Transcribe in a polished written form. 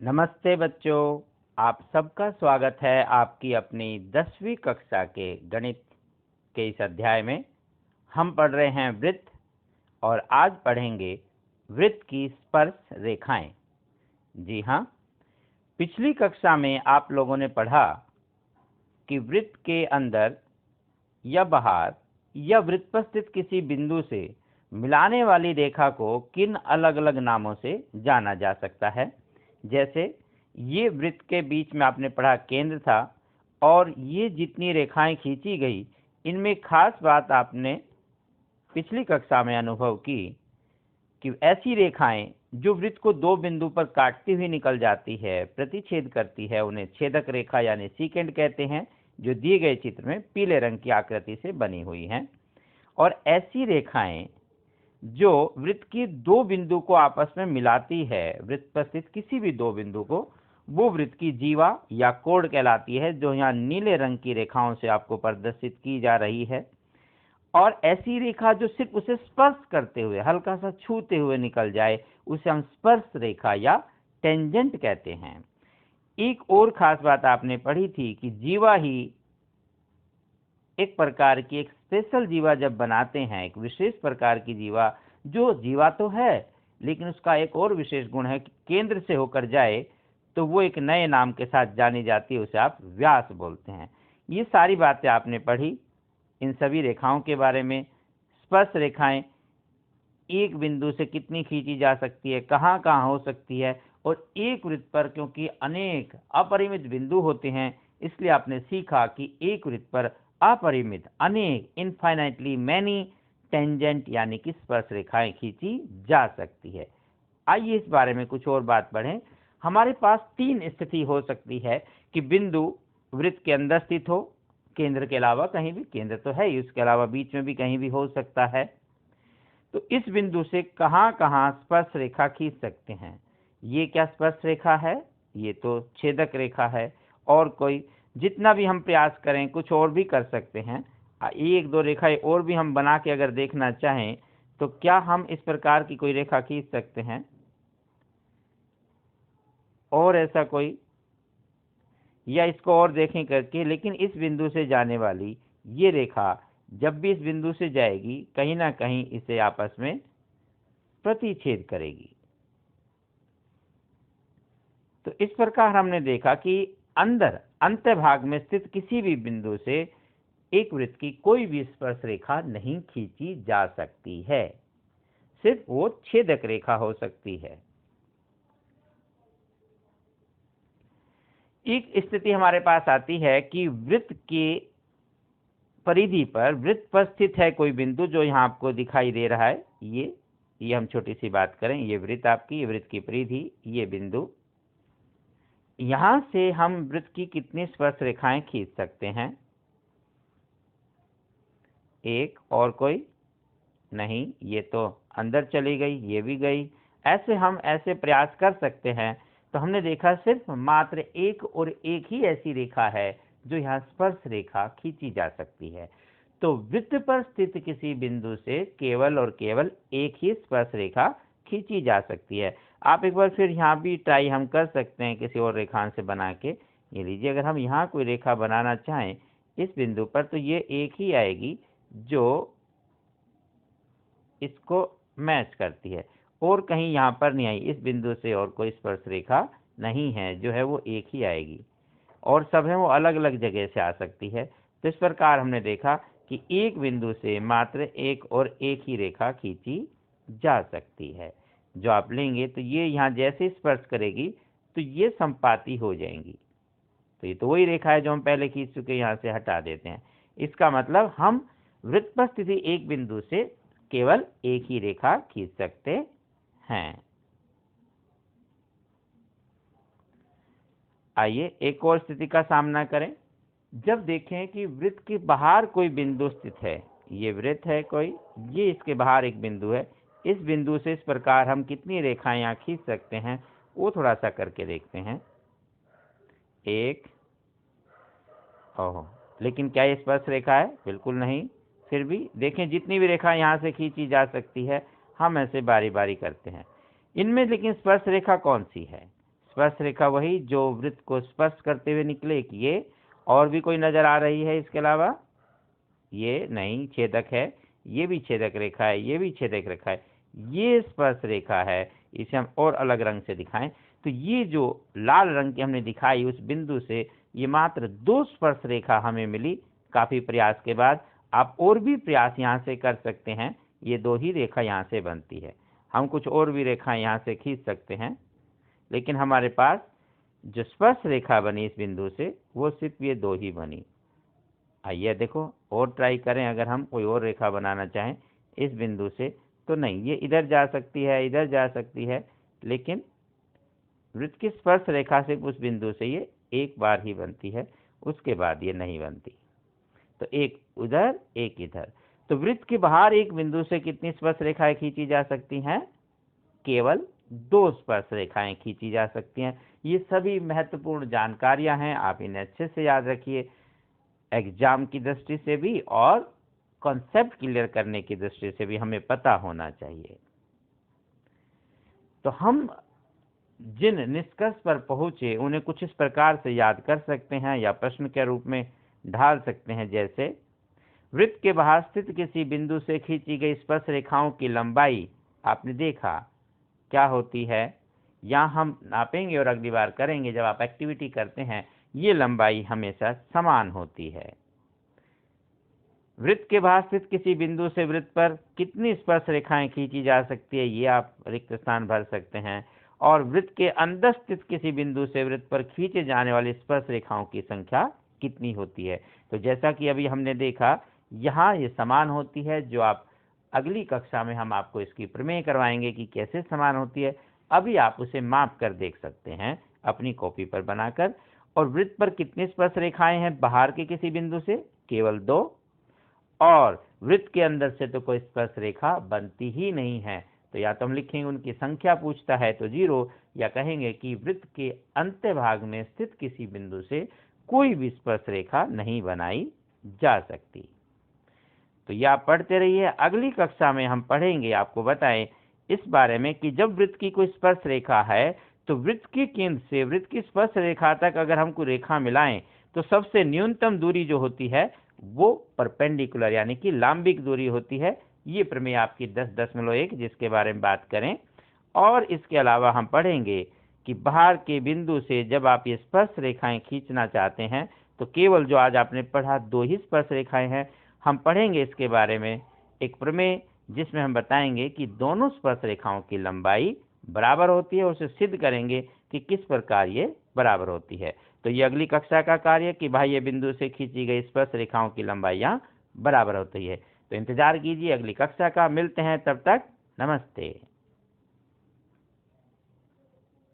नमस्ते बच्चों, आप सबका स्वागत है आपकी अपनी 10वीं कक्षा के गणित के इस अध्याय में। हम पढ़ रहे हैं वृत्त और आज पढ़ेंगे वृत्त की स्पर्श रेखाएं। जी हाँ, पिछली कक्षा में आप लोगों ने पढ़ा कि वृत्त के अंदर या बाहर या वृत्त पर स्थित किसी बिंदु से मिलाने वाली रेखा को किन अलग अलग नामों से जाना जा सकता है। जैसे ये वृत्त के बीच में आपने पढ़ा केंद्र था और ये जितनी रेखाएं खींची गई, इनमें खास बात आपने पिछली कक्षा में अनुभव की कि ऐसी रेखाएं जो वृत्त को दो बिंदु पर काटती हुई निकल जाती है, प्रतिच्छेद करती है, उन्हें छेदक रेखा यानी सीकेंड कहते हैं, जो दिए गए चित्र में पीले रंग की आकृति से बनी हुई हैं। और ऐसी रेखाएं जो वृत्त की दो बिंदु को आपस में मिलाती है, वृत्त पर स्थित किसी भी दो बिंदु को, वो वृत्त की जीवा या कोण कहलाती है, जो यहाँ नीले रंग की रेखाओं से आपको प्रदर्शित की जा रही है। और ऐसी रेखा जो सिर्फ उसे स्पर्श करते हुए, हल्का सा छूते हुए निकल जाए, उसे हम स्पर्श रेखा या टेंजेंट कहते हैं। एक और खास बात आपने पढ़ी थी कि जीवा ही एक प्रकार की एक स्पेशल जीवा जब बनाते हैं, एक विशेष प्रकार की जीवा, जो जीवा तो है लेकिन उसका एक और विशेष गुण है कि केंद्र से होकर जाए तो वो एक नए नाम के साथ जानी जाती है, उसे आप व्यास बोलते हैं। ये सारी बातें आपने पढ़ी इन सभी रेखाओं के बारे में। स्पर्श रेखाएं एक बिंदु से कितनी खींची जा सकती है, कहाँ कहाँ हो सकती है, और एक वृत्त पर क्योंकि अनेक अपरिमित बिंदु होते हैं, इसलिए आपने सीखा कि एक वृत्त पर अपरिमित अनेक इनफाइनाइटली मैनी टेंजेंट यानी कि स्पर्श रेखाएं खींची जा सकती है। आइए इस बारे में कुछ और बात पढ़ें। हमारे पास तीन स्थिति हो सकती है कि बिंदु वृत्त के अंदर स्थित हो, केंद्र के अलावा कहीं भी, केंद्र तो है ही, उसके अलावा बीच में भी कहीं भी हो सकता है। तो इस बिंदु से कहाँ कहाँ स्पर्श रेखा खींच सकते हैं। ये क्या स्पर्श रेखा है? ये तो छेदक रेखा है। और कोई जितना भी हम प्रयास करें कुछ और भी कर सकते हैं। एक दो रेखाएं और भी हम बना के अगर देखना चाहें तो क्या हम इस प्रकार की कोई रेखा खींच सकते हैं? और ऐसा कोई, या इसको और देखें करके, लेकिन इस बिंदु से जाने वाली ये रेखा जब भी इस बिंदु से जाएगी कहीं ना कहीं इसे आपस में प्रतिच्छेद करेगी। तो इस प्रकार हमने देखा कि अंदर अंत भाग में स्थित किसी भी बिंदु से एक वृत्त की कोई भी स्पर्श रेखा नहीं खींची जा सकती है, सिर्फ वो छेदक रेखा हो सकती है। एक स्थिति हमारे पास आती है कि वृत्त के परिधि पर, वृत्त पर स्थित है कोई बिंदु जो यहाँ आपको दिखाई दे रहा है। ये हम छोटी सी बात करें, ये वृत्त आपकी, ये वृत्त की परिधि, ये बिंदु। यहां से हम वृत्त की कितनी स्पर्श रेखाएं खींच सकते हैं? एक, और कोई नहीं, ये तो अंदर चली गई, ये भी गई। ऐसे हम ऐसे प्रयास कर सकते हैं। तो हमने देखा सिर्फ मात्र एक और एक ही ऐसी रेखा है जो यहाँ स्पर्श रेखा खींची जा सकती है। तो वृत्त पर स्थित किसी बिंदु से केवल और केवल एक ही स्पर्श रेखा खींची जा सकती है। आप एक बार फिर यहाँ भी ट्राई हम कर सकते हैं किसी और रेखांश से बना के। ये लीजिए, अगर हम यहाँ कोई रेखा बनाना चाहें इस बिंदु पर, तो ये एक ही आएगी जो इसको मैच करती है, और कहीं यहाँ पर नहीं आई। इस बिंदु से और कोई स्पर्श रेखा नहीं है, जो है वो एक ही आएगी, और सब है वो अलग अलग जगह से आ सकती है। तो इस प्रकार हमने देखा कि एक बिंदु से मात्र एक और एक ही रेखा खींची जा सकती है। जो आप लेंगे तो ये यहाँ जैसे स्पर्श करेगी तो ये संपाती हो जाएंगी। तो ये तो वही रेखा है जो हम पहले खींच चुके, यहाँ से हटा देते हैं। इसका मतलब हम वृत्त पर स्थित एक बिंदु से केवल एक ही रेखा खींच सकते हैं। आइए एक और स्थिति का सामना करें। जब देखें कि वृत्त के बाहर कोई बिंदु स्थित है, ये वृत्त है कोई, ये इसके बाहर एक बिंदु है। इस बिंदु से इस प्रकार हम कितनी रेखाएं यहाँ खींच सकते हैं, वो थोड़ा सा करके देखते हैं। एक, ओहो, लेकिन क्या ये स्पर्श रेखा है? बिल्कुल नहीं। फिर भी देखें, जितनी भी रेखा यहाँ से खींची जा सकती है हम ऐसे बारी बारी करते हैं। इनमें लेकिन स्पर्श रेखा कौन सी है? स्पर्श रेखा वही जो वृत्त को स्पर्श करते हुए निकले कि ये, और भी कोई नजर आ रही है इसके अलावा? ये नहीं, छेदक है, ये भी छेदक रेखा है, ये भी छेदक रेखा है, ये स्पर्श रेखा है। इसे हम और अलग रंग से दिखाएं तो ये जो लाल रंग की हमने दिखाई उस बिंदु से, ये मात्र 2 स्पर्श रेखा हमें मिली काफी प्रयास के बाद। आप और भी प्रयास यहाँ से कर सकते हैं, ये 2 ही रेखा यहाँ से बनती है। हम कुछ और भी रेखा यहाँ से खींच सकते हैं, लेकिन हमारे पास जो स्पर्श रेखा बनी इस बिंदु से वो सिर्फ ये 2 ही बनी। आइए देखो और ट्राई करें, अगर हम कोई और रेखा बनाना चाहें इस बिंदु से तो नहीं, ये इधर जा सकती है, इधर जा सकती है, लेकिन वृत्त की स्पर्श रेखा से उस बिंदु से ये एक बार ही बनती है, उसके बाद ये नहीं बनती। तो एक उधर, एक इधर। तो वृत्त के बाहर एक बिंदु से कितनी स्पर्श रेखाएं खींची जा सकती हैं? केवल 2 स्पर्श रेखाएं खींची जा सकती हैं। ये सभी महत्वपूर्ण जानकारियां हैं, आप इन्हें अच्छे से याद रखिए, एग्जाम की दृष्टि से भी और कॉन्सेप्ट क्लियर करने की दृष्टि से भी हमें पता होना चाहिए। तो हम जिन निष्कर्ष पर पहुंचे उन्हें कुछ इस प्रकार से याद कर सकते हैं या प्रश्न के रूप में ढाल सकते हैं, जैसे वृत्त के बाहर स्थित किसी बिंदु से खींची गई स्पर्श रेखाओं की लंबाई आपने देखा क्या होती है, यहाँ हम नापेंगे और अगली बार करेंगे जब आप एक्टिविटी करते हैं, ये लंबाई हमेशा समान होती है। वृत्त के बाहर स्थित किसी बिंदु से वृत्त पर कितनी स्पर्श रेखाएं खींची जा सकती है, ये आप रिक्त स्थान भर सकते हैं। और वृत्त के अंदर स्थित किसी बिंदु से वृत्त पर खींचे जाने वाली स्पर्श रेखाओं की संख्या कितनी होती है। तो जैसा कि अभी हमने देखा, यहाँ ये समान होती है, जो आप अगली कक्षा में हम आपको इसकी प्रमेय करवाएंगे कि कैसे समान होती है। अभी आप उसे माप कर देख सकते हैं अपनी कॉपी पर बनाकर। और वृत्त पर कितनी स्पर्श रेखाएं हैं बाहर के किसी बिंदु से? केवल 2। और वृत्त के अंदर से तो कोई स्पर्श रेखा बनती ही नहीं है, तो या तो हम लिखेंगे उनकी संख्या पूछता है तो 0, या कहेंगे कि वृत्त के अंत्य भाग में स्थित किसी बिंदु से कोई भी स्पर्श रेखा नहीं बनाई जा सकती। तो यह आप पढ़ते रहिए, अगली कक्षा में हम पढ़ेंगे, आपको बताएं इस बारे में कि जब वृत्त की कोई स्पर्श रेखा है तो वृत्त के केंद्र से वृत्त की स्पर्श रेखा तक अगर हम कोई रेखा मिलाएं तो सबसे न्यूनतम दूरी जो होती है वो परपेंडिकुलर यानी कि लांबिक दूरी होती है। ये प्रमेय आपकी 10.1 जिसके बारे में बात करें। और इसके अलावा हम पढ़ेंगे कि बाहर के बिंदु से जब आप ये स्पर्श रेखाएं खींचना चाहते हैं तो केवल जो आज आपने पढ़ा 2 ही स्पर्श रेखाएं हैं। हम पढ़ेंगे इसके बारे में एक प्रमेय जिसमें हम बताएंगे कि दोनों स्पर्श रेखाओं की लंबाई बराबर होती है, और उसे सिद्ध करेंगे कि किस प्रकार ये बराबर होती है। तो ये अगली कक्षा का कार्य कि भाई ये बिंदु से खींची गई स्पर्श रेखाओं की लंबाई यहाँ बराबर होती है। तो इंतजार कीजिए अगली कक्षा का, मिलते हैं, तब तक नमस्ते।